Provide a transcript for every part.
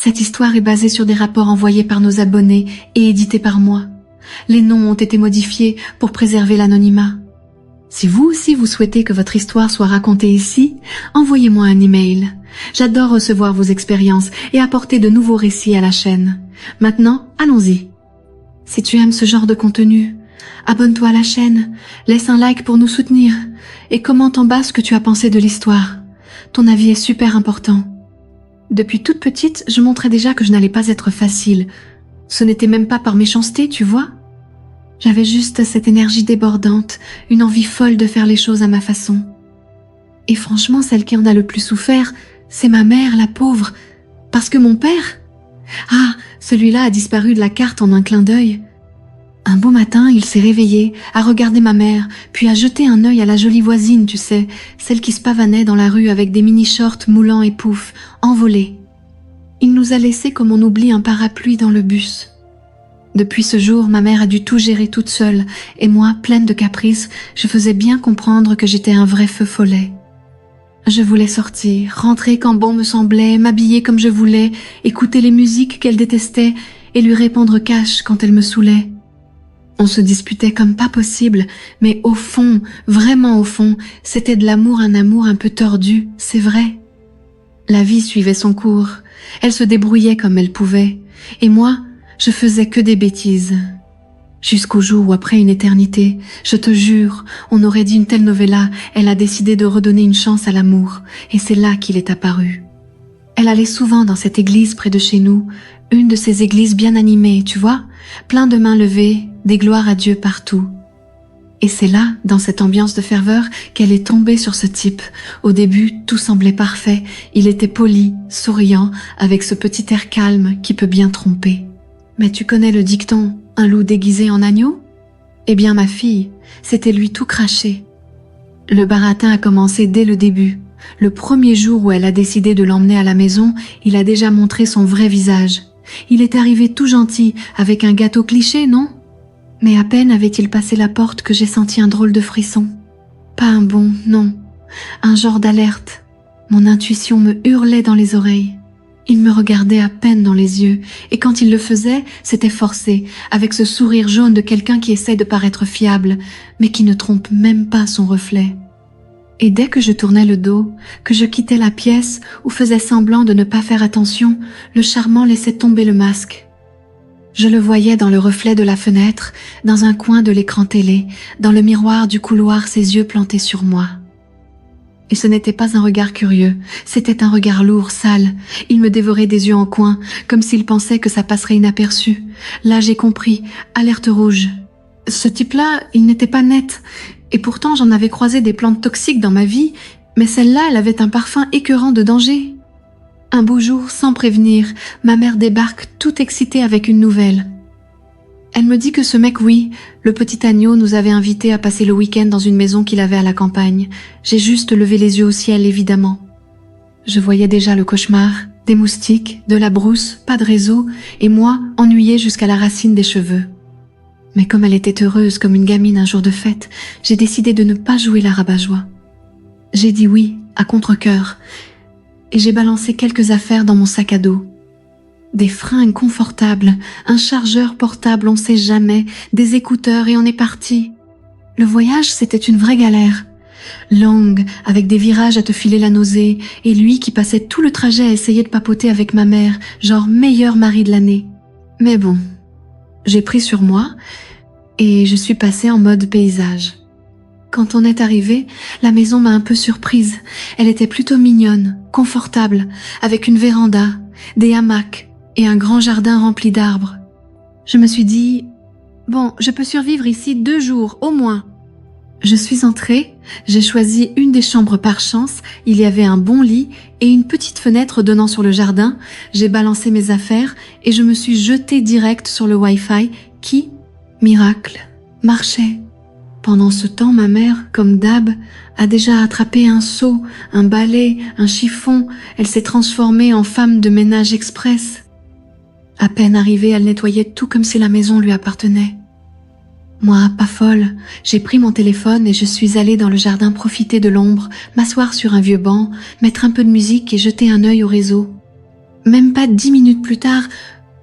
Cette histoire est basée sur des rapports envoyés par nos abonnés et édités par moi. Les noms ont été modifiés pour préserver l'anonymat. Si vous aussi vous souhaitez que votre histoire soit racontée ici, envoyez-moi un email. J'adore recevoir vos expériences et apporter de nouveaux récits à la chaîne. Maintenant, allons-y. Si tu aimes ce genre de contenu, abonne-toi à la chaîne, laisse un like pour nous soutenir et commente en bas ce que tu as pensé de l'histoire. Ton avis est super important. Depuis toute petite, je montrais déjà que je n'allais pas être facile. Ce n'était même pas par méchanceté, tu vois. J'avais juste cette énergie débordante, une envie folle de faire les choses à ma façon. Et franchement, celle qui en a le plus souffert, c'est ma mère, la pauvre. Parce que mon père... Ah, celui-là a disparu de la carte en un clin d'œil. Un beau matin, il s'est réveillé, a regardé ma mère, puis a jeté un œil à la jolie voisine, tu sais, celle qui se pavanait dans la rue avec des mini-shorts moulants et poufs, envolés. Il nous a laissés comme on oublie un parapluie dans le bus. Depuis ce jour, ma mère a dû tout gérer toute seule, et moi, pleine de caprices, je faisais bien comprendre que j'étais un vrai feu follet. Je voulais sortir, rentrer quand bon me semblait, m'habiller comme je voulais, écouter les musiques qu'elle détestait et lui répondre cash quand elle me saoulait. On se disputait comme pas possible, mais au fond, vraiment au fond, c'était de l'amour, un amour un peu tordu, c'est vrai. La vie suivait son cours, elle se débrouillait comme elle pouvait, et moi, je faisais que des bêtises. Jusqu'au jour où, après une éternité, je te jure, on aurait dit une telle novella, elle a décidé de redonner une chance à l'amour, et c'est là qu'il est apparu. Elle allait souvent dans cette église près de chez nous, une de ces églises bien animées, tu vois, plein de mains levées, des gloires à Dieu partout. Et c'est là, dans cette ambiance de ferveur, qu'elle est tombée sur ce type. Au début, tout semblait parfait, il était poli, souriant, avec ce petit air calme qui peut bien tromper. Mais tu connais le dicton, un loup déguisé en agneau? Eh bien ma fille, c'était lui tout craché. Le baratin a commencé dès le début. Le premier jour où elle a décidé de l'emmener à la maison, il a déjà montré son vrai visage. Il est arrivé tout gentil, avec un gâteau cliché, non? Mais à peine avait-il passé la porte que j'ai senti un drôle de frisson. Pas un bon, non. Un genre d'alerte. Mon intuition me hurlait dans les oreilles. Il me regardait à peine dans les yeux, et quand il le faisait, c'était forcé, avec ce sourire jaune de quelqu'un qui essaie de paraître fiable, mais qui ne trompe même pas son reflet. Et dès que je tournais le dos, que je quittais la pièce ou faisais semblant de ne pas faire attention, le charmant laissait tomber le masque. Je le voyais dans le reflet de la fenêtre, dans un coin de l'écran télé, dans le miroir du couloir, ses yeux plantés sur moi. Et ce n'était pas un regard curieux, c'était un regard lourd, sale. Il me dévorait des yeux en coin, comme s'il pensait que ça passerait inaperçu. Là, j'ai compris, alerte rouge. Ce type-là, il n'était pas net. Et pourtant, j'en avais croisé des plantes toxiques dans ma vie, mais celle-là, elle avait un parfum écœurant de danger. Un beau jour, sans prévenir, ma mère débarque tout excitée avec une nouvelle. Elle me dit que ce mec, oui, le petit agneau, nous avait invités à passer le week-end dans une maison qu'il avait à la campagne. J'ai juste levé les yeux au ciel, évidemment. Je voyais déjà le cauchemar, des moustiques, de la brousse, pas de réseau, et moi, ennuyée jusqu'à la racine des cheveux. Mais comme elle était heureuse comme une gamine un jour de fête, j'ai décidé de ne pas jouer la rabat-joie. J'ai dit oui, à contre-cœur, et j'ai balancé quelques affaires dans mon sac à dos. Des fringues confortables, un chargeur portable, on sait jamais, des écouteurs et on est parti. Le voyage, c'était une vraie galère. Longue, avec des virages à te filer la nausée, et lui qui passait tout le trajet à essayer de papoter avec ma mère, genre meilleur mari de l'année. Mais bon, j'ai pris sur moi et je suis passée en mode paysage. Quand on est arrivé, la maison m'a un peu surprise. Elle était plutôt mignonne, confortable, avec une véranda, des hamacs, et un grand jardin rempli d'arbres. Je me suis dit, bon, je peux survivre ici 2 jours, au moins. Je suis entrée, j'ai choisi une des chambres par chance, il y avait un bon lit et une petite fenêtre donnant sur le jardin, j'ai balancé mes affaires et je me suis jetée direct sur le Wi-Fi qui, miracle, marchait. Pendant ce temps, ma mère, comme d'hab, a déjà attrapé un seau, un balai, un chiffon, elle s'est transformée en femme de ménage express. À peine arrivée, elle nettoyait tout comme si la maison lui appartenait. Moi, pas folle, j'ai pris mon téléphone et je suis allée dans le jardin profiter de l'ombre, m'asseoir sur un vieux banc, mettre un peu de musique et jeter un œil au réseau. Même pas 10 minutes plus tard,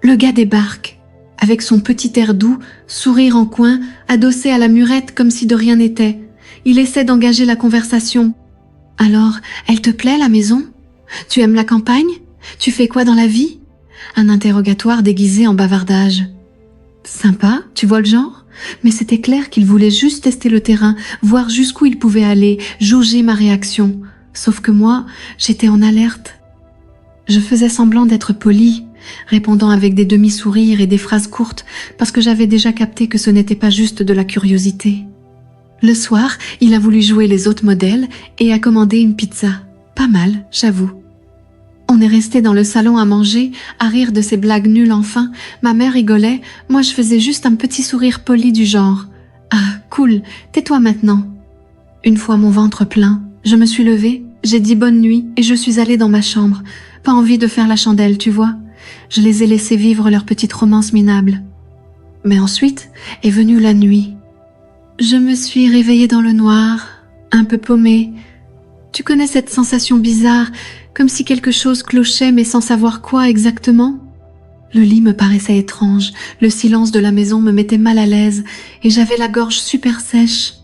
le gars débarque, avec son petit air doux, sourire en coin, adossé à la murette comme si de rien n'était. Il essaie d'engager la conversation. « Alors, elle te plaît la maison? Tu aimes la campagne? Tu fais quoi dans la vie ?» Un interrogatoire déguisé en bavardage. Sympa, tu vois le genre? Mais c'était clair qu'il voulait juste tester le terrain, voir jusqu'où il pouvait aller, jauger ma réaction. Sauf que moi, j'étais en alerte. Je faisais semblant d'être polie, répondant avec des demi-sourires et des phrases courtes, parce que j'avais déjà capté que ce n'était pas juste de la curiosité. Le soir, il a voulu jouer les autres modèles et a commandé une pizza. Pas mal, j'avoue. On est resté dans le salon à manger, à rire de ces blagues nulles enfin. Ma mère rigolait, moi je faisais juste un petit sourire poli du genre « Ah, cool, tais-toi maintenant ». Une fois mon ventre plein, je me suis levée, j'ai dit bonne nuit et je suis allée dans ma chambre. Pas envie de faire la chandelle, tu vois. Je les ai laissés vivre leur petite romance minable. Mais ensuite est venue la nuit. Je me suis réveillée dans le noir, un peu paumée. Tu connais cette sensation bizarre, comme si quelque chose clochait mais sans savoir quoi exactement? Le lit me paraissait étrange, le silence de la maison me mettait mal à l'aise et j'avais la gorge super sèche.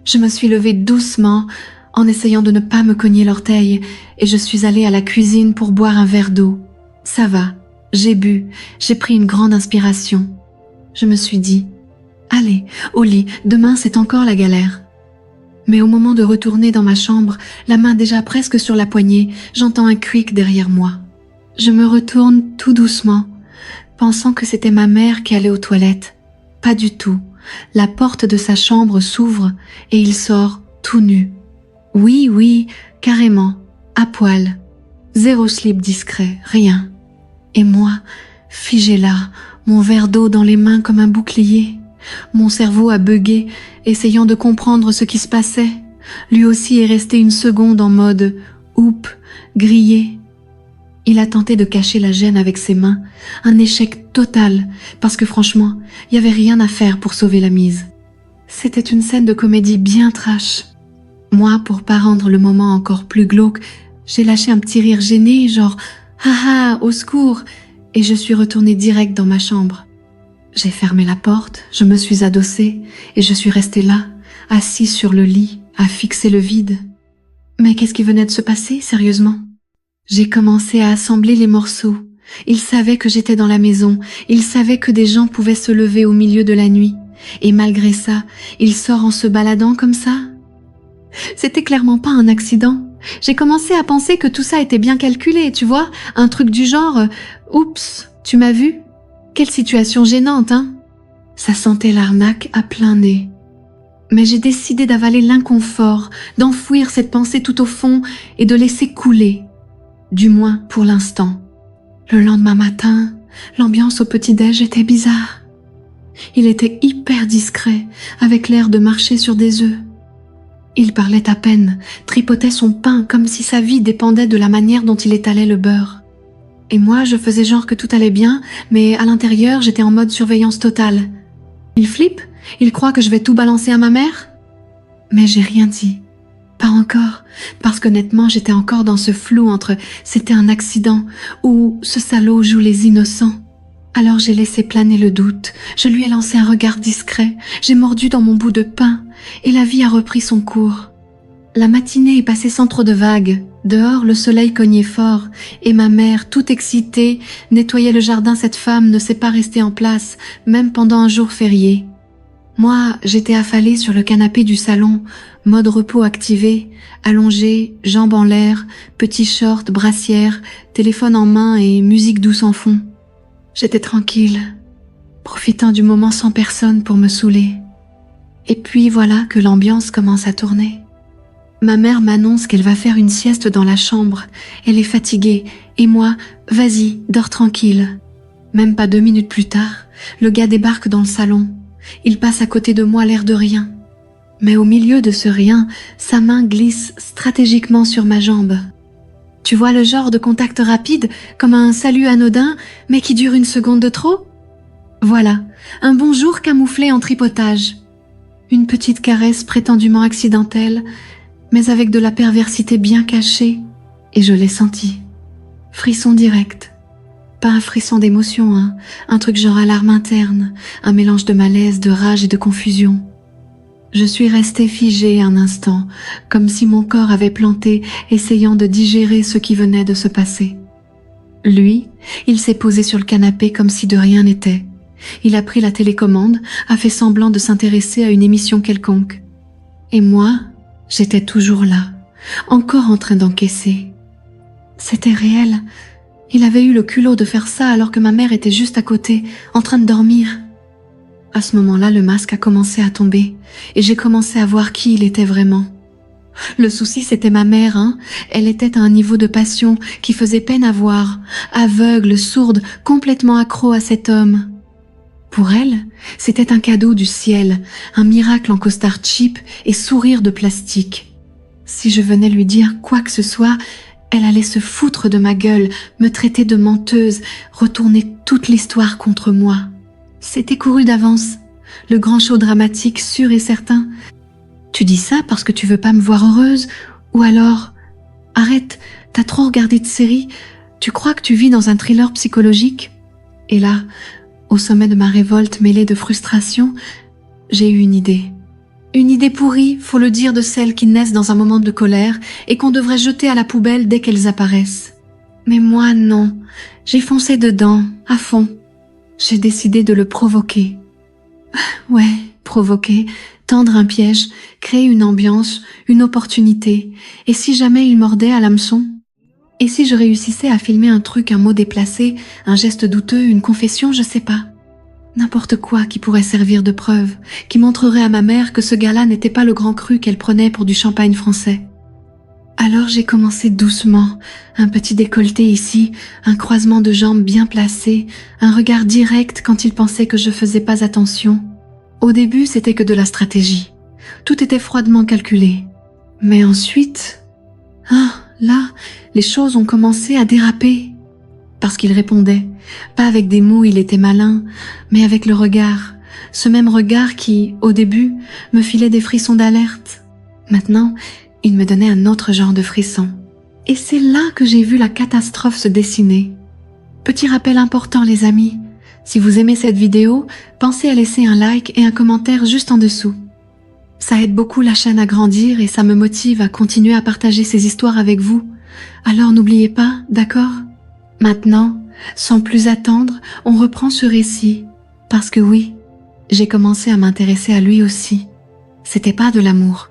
Je me suis levée doucement, en essayant de ne pas me cogner l'orteil, et je suis allée à la cuisine pour boire un verre d'eau. Ça va, j'ai bu, j'ai pris une grande inspiration. Je me suis dit, allez, au lit, demain c'est encore la galère. Mais au moment de retourner dans ma chambre, la main déjà presque sur la poignée, j'entends un quick derrière moi. Je me retourne tout doucement, pensant que c'était ma mère qui allait aux toilettes. Pas du tout. La porte de sa chambre s'ouvre et il sort tout nu. Oui, carrément, à poil. Zéro slip discret, rien. Et moi, figée là, mon verre d'eau dans les mains comme un bouclier. Mon cerveau a bugué, essayant de comprendre ce qui se passait. Lui aussi est resté une seconde en mode « oups », grillé. Il a tenté de cacher la gêne avec ses mains, un échec total, parce que franchement, il n'y avait rien à faire pour sauver la mise. C'était une scène de comédie bien trash. Moi, pour pas rendre le moment encore plus glauque, j'ai lâché un petit rire gêné, genre « haha, au secours !» et je suis retournée direct dans ma chambre. J'ai fermé la porte, je me suis adossée et je suis restée là, assise sur le lit, à fixer le vide. Mais qu'est-ce qui venait de se passer, sérieusement? J'ai commencé à assembler les morceaux. Il savait que j'étais dans la maison, il savait que des gens pouvaient se lever au milieu de la nuit. Et malgré ça, il sort en se baladant comme ça? C'était clairement pas un accident. J'ai commencé à penser que tout ça était bien calculé, tu vois, un truc du genre « Oups, tu m'as vu ?» Quelle situation gênante, hein? Ça sentait l'arnaque à plein nez. Mais j'ai décidé d'avaler l'inconfort, d'enfouir cette pensée tout au fond et de laisser couler. Du moins pour l'instant. Le lendemain matin, l'ambiance au petit-déj était bizarre. Il était hyper discret, avec l'air de marcher sur des œufs. Il parlait à peine, tripotait son pain comme si sa vie dépendait de la manière dont il étalait le beurre. Et moi, je faisais genre que tout allait bien, mais à l'intérieur, j'étais en mode surveillance totale. Il flippe? Il croit que je vais tout balancer à ma mère? Mais j'ai rien dit. Pas encore, parce qu'honnêtement, j'étais encore dans ce flou entre « c'était un accident » ou « ce salaud joue les innocents ». Alors j'ai laissé planer le doute, je lui ai lancé un regard discret, j'ai mordu dans mon bout de pain, et la vie a repris son cours. La matinée est passée sans trop de vagues. Dehors, le soleil cognait fort, et ma mère, toute excitée, nettoyait le jardin. Cette femme ne s'est pas restée en place, même pendant un jour férié. Moi, j'étais affalée sur le canapé du salon, mode repos activé, allongée, jambes en l'air, petit short, brassière, téléphone en main et musique douce en fond. J'étais tranquille, profitant du moment sans personne pour me saouler. Et puis voilà que l'ambiance commence à tourner. Ma mère m'annonce qu'elle va faire une sieste dans la chambre. Elle est fatiguée, et moi, vas-y, dors tranquille. Même pas 2 minutes plus tard, le gars débarque dans le salon. Il passe à côté de moi l'air de rien. Mais au milieu de ce rien, sa main glisse stratégiquement sur ma jambe. Tu vois le genre de contact rapide, comme un salut anodin, mais qui dure 1 seconde de trop? Voilà, un bonjour camouflé en tripotage. Une petite caresse prétendument accidentelle, mais avec de la perversité bien cachée, et je l'ai senti. Frisson direct. Pas un frisson d'émotion, hein. Un truc genre alarme interne, un mélange de malaise, de rage et de confusion. Je suis restée figée un instant, comme si mon corps avait planté, essayant de digérer ce qui venait de se passer. Lui, il s'est posé sur le canapé comme si de rien n'était. Il a pris la télécommande, a fait semblant de s'intéresser à une émission quelconque. Et moi, j'étais toujours là, encore en train d'encaisser. C'était réel. Il avait eu le culot de faire ça alors que ma mère était juste à côté, en train de dormir. À ce moment-là, le masque a commencé à tomber et j'ai commencé à voir qui il était vraiment. Le souci, c'était ma mère, hein. Elle était à un niveau de passion qui faisait peine à voir, aveugle, sourde, complètement accro à cet homme. Pour elle, c'était un cadeau du ciel, un miracle en costard cheap et sourire de plastique. Si je venais lui dire quoi que ce soit, elle allait se foutre de ma gueule, me traiter de menteuse, retourner toute l'histoire contre moi. C'était couru d'avance, le grand show dramatique sûr et certain. Tu dis ça parce que tu veux pas me voir heureuse, ou alors, arrête, t'as trop regardé de séries, tu crois que tu vis dans un thriller psychologique? Et là, au sommet de ma révolte mêlée de frustration, j'ai eu une idée. Une idée pourrie, faut le dire, de celles qui naissent dans un moment de colère et qu'on devrait jeter à la poubelle dès qu'elles apparaissent. Mais moi, non. J'ai foncé dedans, à fond. J'ai décidé de le provoquer. Ouais, provoquer, tendre un piège, créer une ambiance, une opportunité. Et si jamais il mordait à l'hameçon? Et si je réussissais à filmer un truc, un mot déplacé, un geste douteux, une confession, je sais pas. N'importe quoi qui pourrait servir de preuve, qui montrerait à ma mère que ce gars-là n'était pas le grand cru qu'elle prenait pour du champagne français. Alors j'ai commencé doucement, un petit décolleté ici, un croisement de jambes bien placé, un regard direct quand il pensait que je faisais pas attention. Au début, c'était que de la stratégie. Tout était froidement calculé. Mais ensuite... là, les choses ont commencé à déraper. Parce qu'il répondait, pas avec des mots, il était malin, mais avec le regard. Ce même regard qui, au début, me filait des frissons d'alerte. Maintenant, il me donnait un autre genre de frisson. Et c'est là que j'ai vu la catastrophe se dessiner. Petit rappel important, les amis. Si vous aimez cette vidéo, pensez à laisser un like et un commentaire juste en dessous. Ça aide beaucoup la chaîne à grandir et ça me motive à continuer à partager ces histoires avec vous. Alors n'oubliez pas, d'accord? Maintenant, sans plus attendre, on reprend ce récit. Parce que oui, j'ai commencé à m'intéresser à lui aussi. C'était pas de l'amour.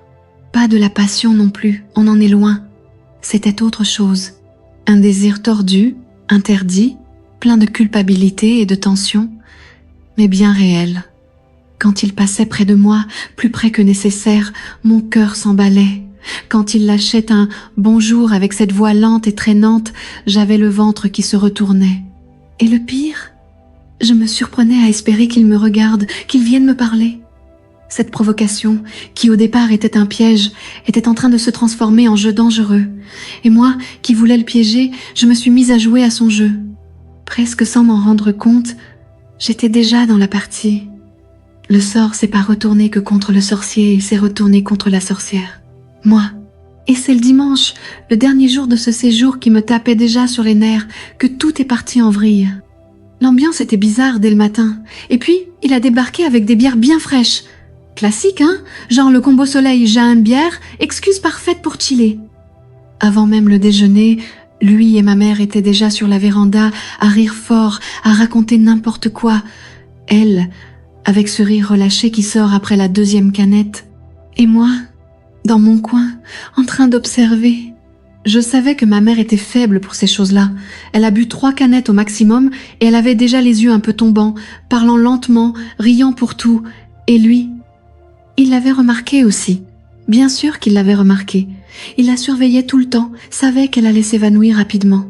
Pas de la passion non plus, on en est loin. C'était autre chose. Un désir tordu, interdit, plein de culpabilité et de tension, mais bien réel. Quand il passait près de moi, plus près que nécessaire, mon cœur s'emballait. Quand il lâchait un « bonjour » avec cette voix lente et traînante, j'avais le ventre qui se retournait. Et le pire, je me surprenais à espérer qu'il me regarde, qu'il vienne me parler. Cette provocation, qui au départ était un piège, était en train de se transformer en jeu dangereux. Et moi, qui voulais le piéger, je me suis mise à jouer à son jeu. Presque sans m'en rendre compte, j'étais déjà dans la partie. Le sort s'est pas retourné que contre le sorcier, il s'est retourné contre la sorcière. Moi. Et c'est le dimanche, le dernier jour de ce séjour qui me tapait déjà sur les nerfs, que tout est parti en vrille. L'ambiance était bizarre dès le matin. Et puis, il a débarqué avec des bières bien fraîches. Classique, hein? Genre le combo soleil, j'ai une bière, excuse parfaite pour chiller. Avant même le déjeuner, lui et ma mère étaient déjà sur la véranda, à rire fort, à raconter n'importe quoi. Elle, avec ce rire relâché qui sort après la deuxième canette. Et moi, dans mon coin, en train d'observer. Je savais que ma mère était faible pour ces choses-là. Elle a bu 3 canettes au maximum et elle avait déjà les yeux un peu tombants, parlant lentement, riant pour tout. Et lui, il l'avait remarqué aussi. Bien sûr qu'il l'avait remarqué. Il la surveillait tout le temps, savait qu'elle allait s'évanouir rapidement.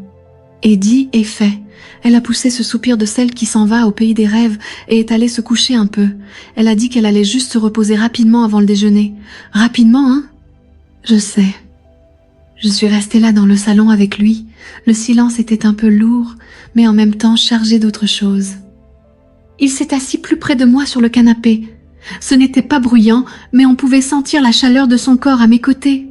Et dit et fait. Elle a poussé ce soupir de celle qui s'en va au pays des rêves et est allée se coucher un peu. Elle a dit qu'elle allait juste se reposer rapidement avant le déjeuner. Rapidement, hein? Je sais. Je suis restée là dans le salon avec lui. Le silence était un peu lourd, mais en même temps chargé d'autre chose. Il s'est assis plus près de moi sur le canapé. Ce n'était pas bruyant, mais on pouvait sentir la chaleur de son corps à mes côtés.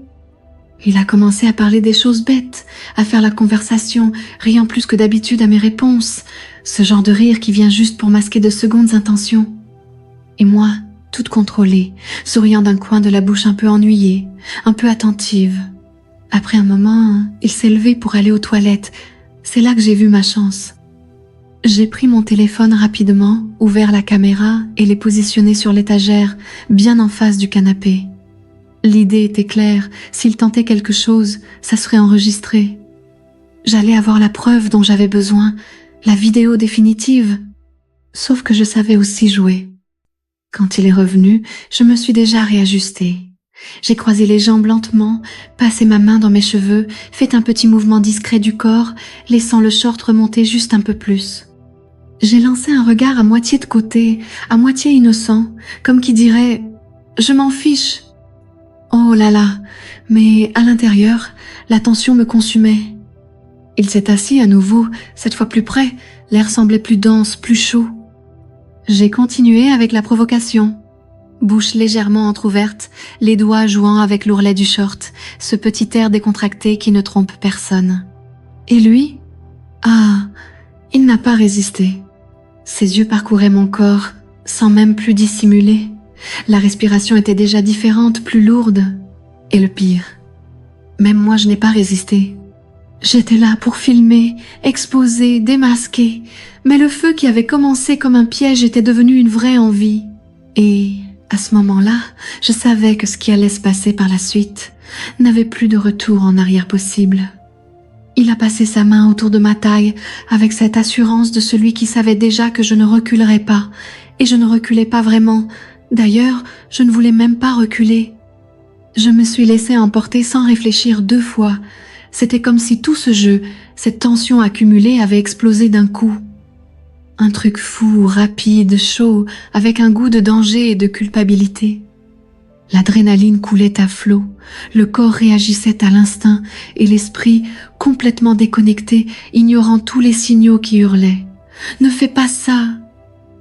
Il a commencé à parler des choses bêtes, à faire la conversation, riant plus que d'habitude à mes réponses, ce genre de rire qui vient juste pour masquer de secondes intentions. Et moi, toute contrôlée, souriant d'un coin de la bouche un peu ennuyée, un peu attentive. Après un moment, il s'est levé pour aller aux toilettes. C'est là que j'ai vu ma chance. J'ai pris mon téléphone rapidement, ouvert la caméra et l'ai positionné sur l'étagère, bien en face du canapé. L'idée était claire, s'il tentait quelque chose, ça serait enregistré. J'allais avoir la preuve dont j'avais besoin, la vidéo définitive. Sauf que je savais aussi jouer. Quand il est revenu, je me suis déjà réajustée. J'ai croisé les jambes lentement, passé ma main dans mes cheveux, fait un petit mouvement discret du corps, laissant le short remonter juste un peu plus. J'ai lancé un regard à moitié de côté, à moitié innocent, comme qui dirait « Je m'en fiche ». Oh là là, mais à l'intérieur, la tension me consumait. Il s'est assis à nouveau, cette fois plus près, l'air semblait plus dense, plus chaud. J'ai continué avec la provocation. Bouche légèrement entr'ouverte, les doigts jouant avec l'ourlet du short, ce petit air décontracté qui ne trompe personne. Et lui? Ah, il n'a pas résisté. Ses yeux parcouraient mon corps, sans même plus dissimuler. La respiration était déjà différente, plus lourde. Et le pire, même moi je n'ai pas résisté. J'étais là pour filmer, exposer, démasquer, mais le feu qui avait commencé comme un piège était devenu une vraie envie. Et à ce moment-là, je savais que ce qui allait se passer par la suite n'avait plus de retour en arrière possible. Il a passé sa main autour de ma taille avec cette assurance de celui qui savait déjà que je ne reculerais pas, et je ne reculais pas vraiment. D'ailleurs, je ne voulais même pas reculer. Je me suis laissée emporter sans réfléchir 2 fois. C'était comme si tout ce jeu, cette tension accumulée avait explosé d'un coup. Un truc fou, rapide, chaud, avec un goût de danger et de culpabilité. L'adrénaline coulait à flot, le corps réagissait à l'instinct et l'esprit, complètement déconnecté, ignorant tous les signaux qui hurlaient. « Ne fais pas ça !»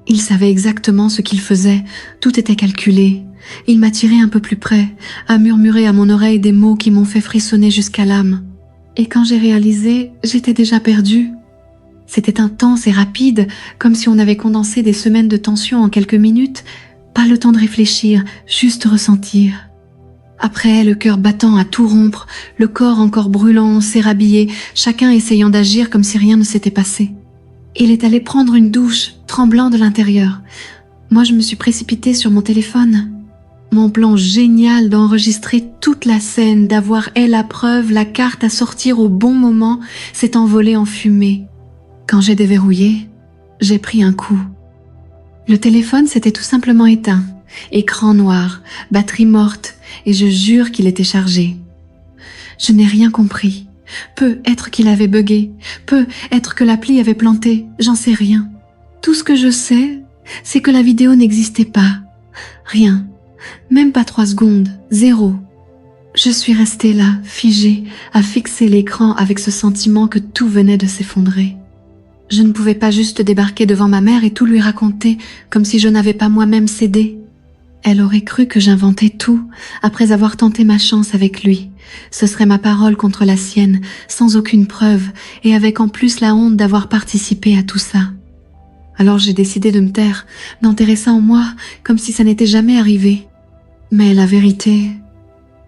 Il savait exactement ce qu'il faisait, tout était calculé. Il m'a tiré un peu plus près, a murmuré à mon oreille des mots qui m'ont fait frissonner jusqu'à l'âme. Et quand j'ai réalisé, j'étais déjà perdue. C'était intense et rapide, comme si on avait condensé des semaines de tension en quelques minutes. Pas le temps de réfléchir, juste ressentir. Après, le cœur battant à tout rompre, le corps encore brûlant, s'érabiller, chacun essayant d'agir comme si rien ne s'était passé. Il est allé prendre une douche, tremblant de l'intérieur. Moi, je me suis précipitée sur mon téléphone. Mon plan génial d'enregistrer toute la scène, d'avoir la preuve, la carte à sortir au bon moment, s'est envolé en fumée. Quand j'ai déverrouillé, j'ai pris un coup. Le téléphone s'était tout simplement éteint. Écran noir, batterie morte, et je jure qu'il était chargé. Je n'ai rien compris. Peut être qu'il avait bugué, peut être que l'appli avait planté, j'en sais rien. Tout ce que je sais, c'est que la vidéo n'existait pas. Rien. Même pas 3 secondes. 0. Je suis restée là, figée, à fixer l'écran avec ce sentiment que tout venait de s'effondrer. Je ne pouvais pas juste débarquer devant ma mère et tout lui raconter, comme si je n'avais pas moi-même cédé. Elle aurait cru que j'inventais tout, après avoir tenté ma chance avec lui. Ce serait ma parole contre la sienne, sans aucune preuve, et avec en plus la honte d'avoir participé à tout ça. Alors j'ai décidé de me taire, d'enterrer ça en moi, comme si ça n'était jamais arrivé. Mais la vérité,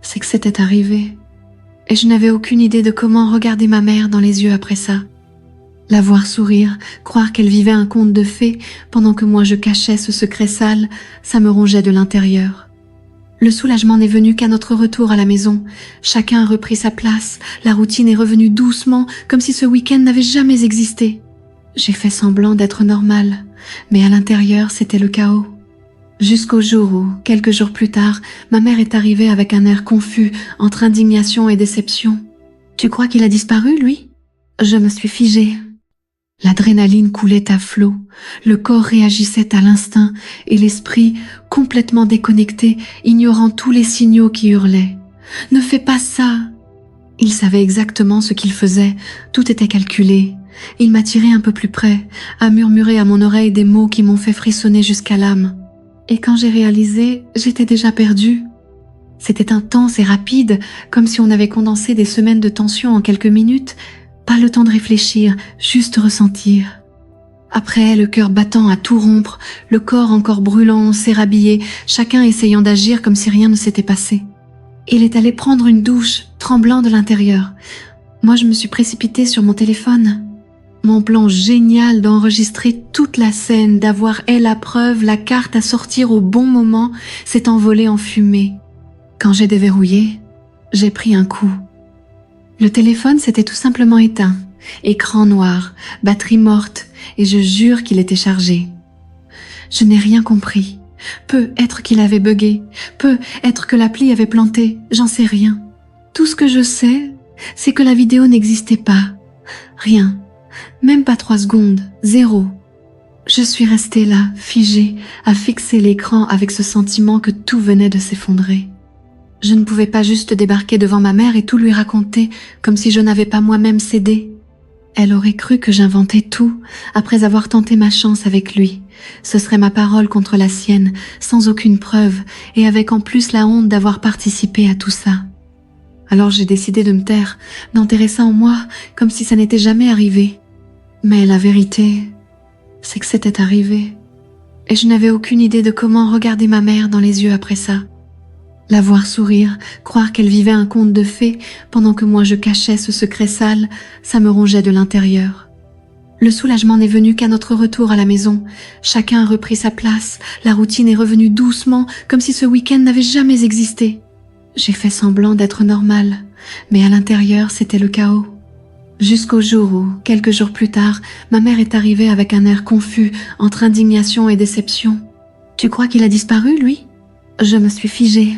c'est que c'était arrivé. Et je n'avais aucune idée de comment regarder ma mère dans les yeux après ça. La voir sourire, croire qu'elle vivait un conte de fées, pendant que moi je cachais ce secret sale, ça me rongeait de l'intérieur. Le soulagement n'est venu qu'à notre retour à la maison. Chacun a repris sa place, la routine est revenue doucement, comme si ce week-end n'avait jamais existé. J'ai fait semblant d'être normale, mais à l'intérieur c'était le chaos. Jusqu'au jour où, quelques jours plus tard, ma mère est arrivée avec un air confus, entre indignation et déception. « Tu crois qu'il a disparu, lui ?» Je me suis figée. L'adrénaline coulait à flot, le corps réagissait à l'instinct et l'esprit, complètement déconnecté, ignorant tous les signaux qui hurlaient. « Ne fais pas ça !» Il savait exactement ce qu'il faisait, tout était calculé. Il m'a tiré un peu plus près, a murmuré à mon oreille des mots qui m'ont fait frissonner jusqu'à l'âme. Et quand j'ai réalisé, j'étais déjà perdue. C'était intense et rapide, comme si on avait condensé des semaines de tension en quelques minutes. Pas le temps de réfléchir, juste ressentir. Après, le cœur battant à tout rompre, le corps encore brûlant, on s'est rhabillé, chacun essayant d'agir comme si rien ne s'était passé. Il est allé prendre une douche, tremblant de l'intérieur. Moi, je me suis précipitée sur mon téléphone. Mon plan génial d'enregistrer toute la scène, d'avoir la preuve, la carte à sortir au bon moment, s'est envolé en fumée. Quand j'ai déverrouillé, j'ai pris un coup. Le téléphone s'était tout simplement éteint. Écran noir, batterie morte, et je jure qu'il était chargé. Je n'ai rien compris. Peut être qu'il avait bugué, peut être que l'appli avait planté, j'en sais rien. Tout ce que je sais, c'est que la vidéo n'existait pas. Rien. Même pas 3 secondes. 0. Je suis restée là, figée, à fixer l'écran avec ce sentiment que tout venait de s'effondrer. Je ne pouvais pas juste débarquer devant ma mère et tout lui raconter, comme si je n'avais pas moi-même cédé. Elle aurait cru que j'inventais tout, après avoir tenté ma chance avec lui. Ce serait ma parole contre la sienne, sans aucune preuve, et avec en plus la honte d'avoir participé à tout ça. Alors j'ai décidé de me taire, d'enterrer ça en moi, comme si ça n'était jamais arrivé. Mais la vérité, c'est que c'était arrivé. Et je n'avais aucune idée de comment regarder ma mère dans les yeux après ça. La voir sourire, croire qu'elle vivait un conte de fées, pendant que moi je cachais ce secret sale, ça me rongeait de l'intérieur. Le soulagement n'est venu qu'à notre retour à la maison. Chacun a repris sa place, la routine est revenue doucement, comme si ce week-end n'avait jamais existé. J'ai fait semblant d'être normale, mais à l'intérieur c'était le chaos. Jusqu'au jour où, quelques jours plus tard, ma mère est arrivée avec un air confus, entre indignation et déception. « Tu crois qu'il a disparu, lui ?» Je me suis figée.